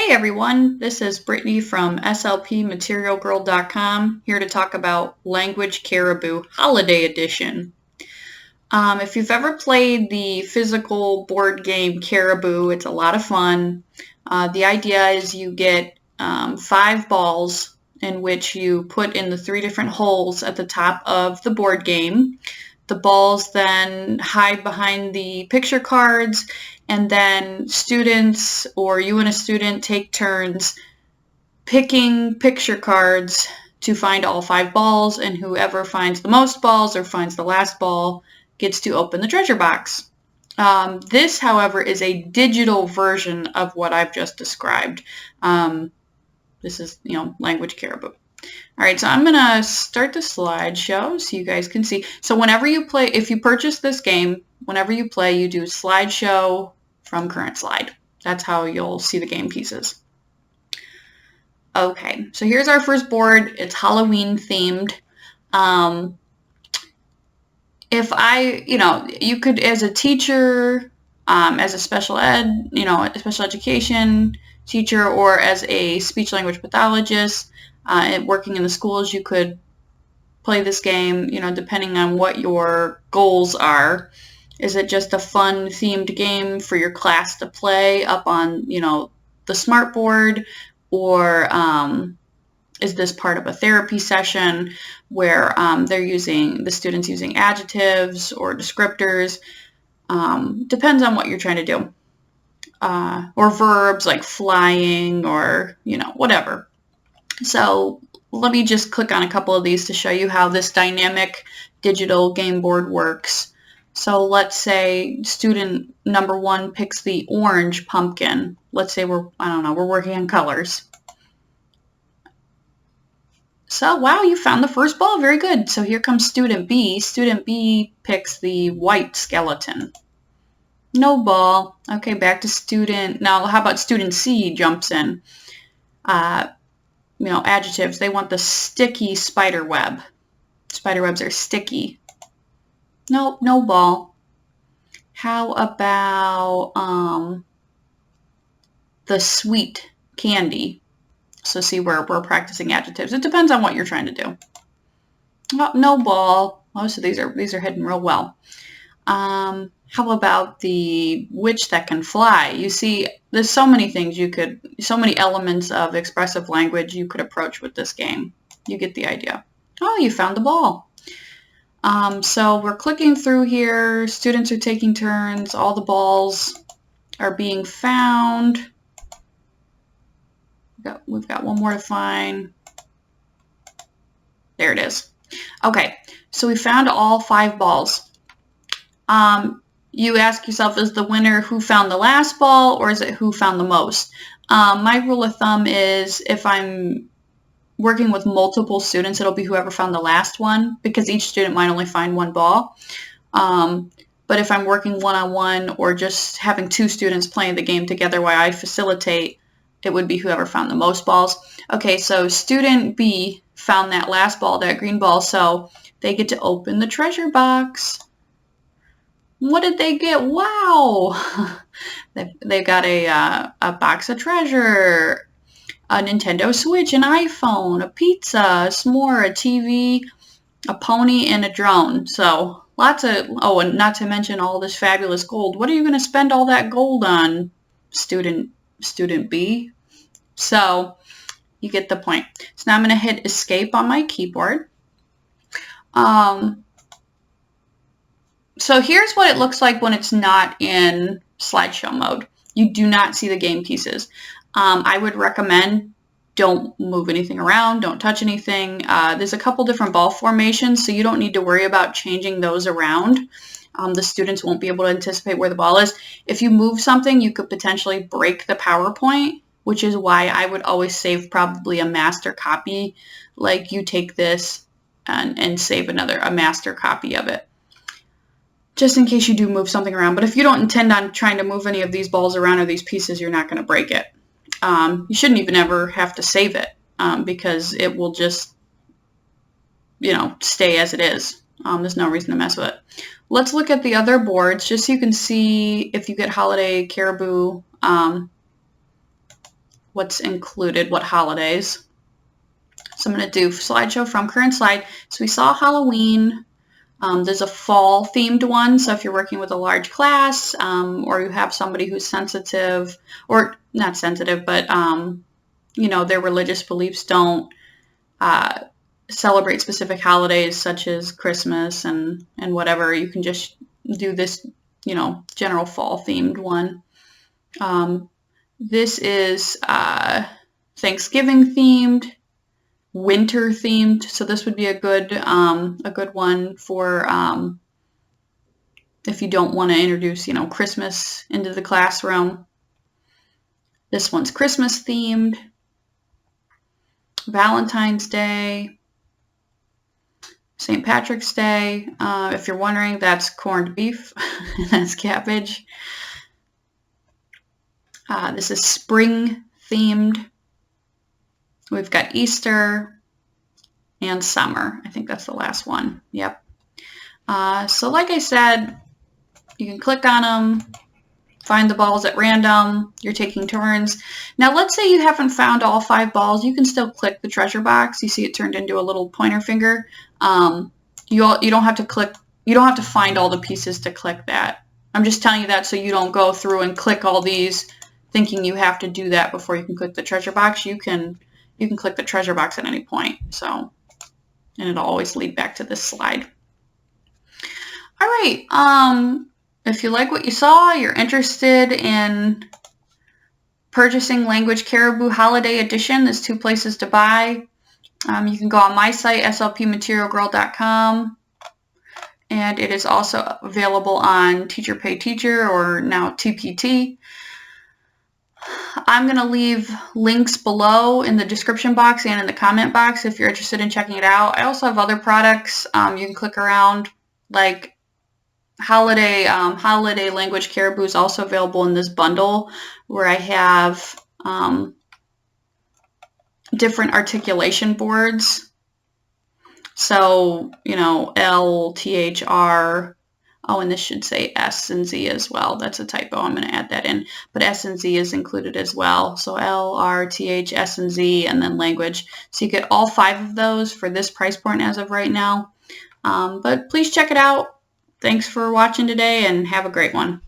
Hi everyone, this is Brittany from SLPMaterialGirl.com here to talk about Language Caribou Holiday Edition. If you've ever played the physical board game Caribou, it's a lot of fun. The idea is you get 5 balls in which you put in the 3 different holes at the top of the board game. The balls then hide behind the picture cards, and then students or you and a student take turns picking picture cards to find all 5 balls, and whoever finds the most balls or finds the last ball gets to open the treasure box. This, however, is a digital version of what I've just described. This is, Language Caribou. All right, so I'm going to start the slideshow so you guys can see. So whenever you play, if you purchase this game, whenever you play, you do slideshow from current slide. That's how you'll see the game pieces. Okay, so here's our first board. It's Halloween themed. You could, as a teacher, as a special ed, a special education teacher, or as a speech language pathologist, working in the schools, you could play this game, depending on what your goals are. Is it just a fun themed game for your class to play up on, the smart board, or is this part of a therapy session where the students using adjectives or descriptors? Depends on what you're trying to do. Or verbs like flying or, whatever. So let me just click on a couple of these to show you how this dynamic digital game board works. So let's say student number 1 picks the orange pumpkin. Let's say we're working on colors. So, wow, you found the first ball. Very good. So here comes student B. Student B picks the white skeleton. No ball. Okay, back to student. Now, how about student C jumps in? Adjectives. They want the sticky spider web. Spider webs are sticky. Nope, no ball. How about the sweet candy? So see, we're practicing adjectives. It depends on what you're trying to do. Oh, no ball. Oh, so these are hidden real well. How about the witch that can fly? You see, there's so many things so many elements of expressive language you could approach with this game. You get the idea. Oh, you found the ball. So we're clicking through here. Students are taking turns. All the balls are being found. We've got one more to find. There it is. Okay, so we found all 5 balls. You ask yourself, is the winner who found the last ball, or is it who found the most? My rule of thumb is if I'm working with multiple students, it'll be whoever found the last one, because each student might only find 1 ball. But if I'm working one-on-one or just having 2 students playing the game together while I facilitate, it would be whoever found the most balls. Okay, so student B found that last ball, that green ball, so they get to open the treasure box. What did they get? Wow! They got a box of treasure, a Nintendo Switch, an iPhone, a pizza, a s'more, a TV, a pony, and a drone. So lots of, and not to mention all this fabulous gold. What are you going to spend all that gold on, student B? So you get the point. So now I'm going to hit escape on my keyboard. So here's what it looks like when it's not in slideshow mode. You do not see the game pieces. I would recommend don't move anything around, don't touch anything. There's a couple different ball formations, so you don't need to worry about changing those around. The students won't be able to anticipate where the ball is. If you move something, you could potentially break the PowerPoint, which is why I would always save probably a master copy. Like you take this and save a master copy of it, just in case you do move something around. But if you don't intend on trying to move any of these balls around or these pieces, you're not going to break it. You shouldn't even ever have to save it because it will just, stay as it is. There's no reason to mess with it. Let's look at the other boards just so you can see if you get Holiday Caribou. what's included, what holidays. So I'm going to do slideshow from current slide. So we saw Halloween. There's a fall themed one. So if you're working with a large class, or you have somebody who's sensitive, or not sensitive, but you know, their religious beliefs don't celebrate specific holidays such as Christmas and whatever, you can just do this, you know, general fall themed one. This is Thanksgiving themed, winter themed. So this would be a good one for if you don't want to introduce, you know, Christmas into the classroom. This one's Christmas themed. Valentine's Day, St. Patrick's Day. If you're wondering, that's corned beef. That's cabbage. This is spring themed. We've got Easter and summer. I think that's the last one. Yep. So like I said, you can click on them, find the balls at random. You're taking turns. Now let's say you haven't found all 5 balls. You can still click the treasure box. You see it turned into a little pointer finger. You don't have to click. You don't have to find all the pieces to click that. I'm just telling you that so you don't go through and click all these thinking you have to do that before you can click the treasure box. You can click the treasure box at any point. So, and it'll always lead back to this slide. All right. If you like what you saw, you're interested in purchasing Language Caribou Holiday Edition, there's 2 places to buy. You can go on my site, slpmaterialgirl.com, and it is also available on Teacher Pay Teacher, or now TPT. I'm going to leave links below in the description box and in the comment box if you're interested in checking it out. I also have other products you can click around, like Holiday Language Caribou is also available in this bundle where I have different articulation boards. So, you know, L, T, H, R. Oh, and this should say S and Z as well. That's a typo. I'm going to add that in. But S and Z is included as well. So L, R, T, H, S, and Z, and then language. So you get all 5 of those for this price point as of right now. But please check it out. Thanks for watching today and have a great one.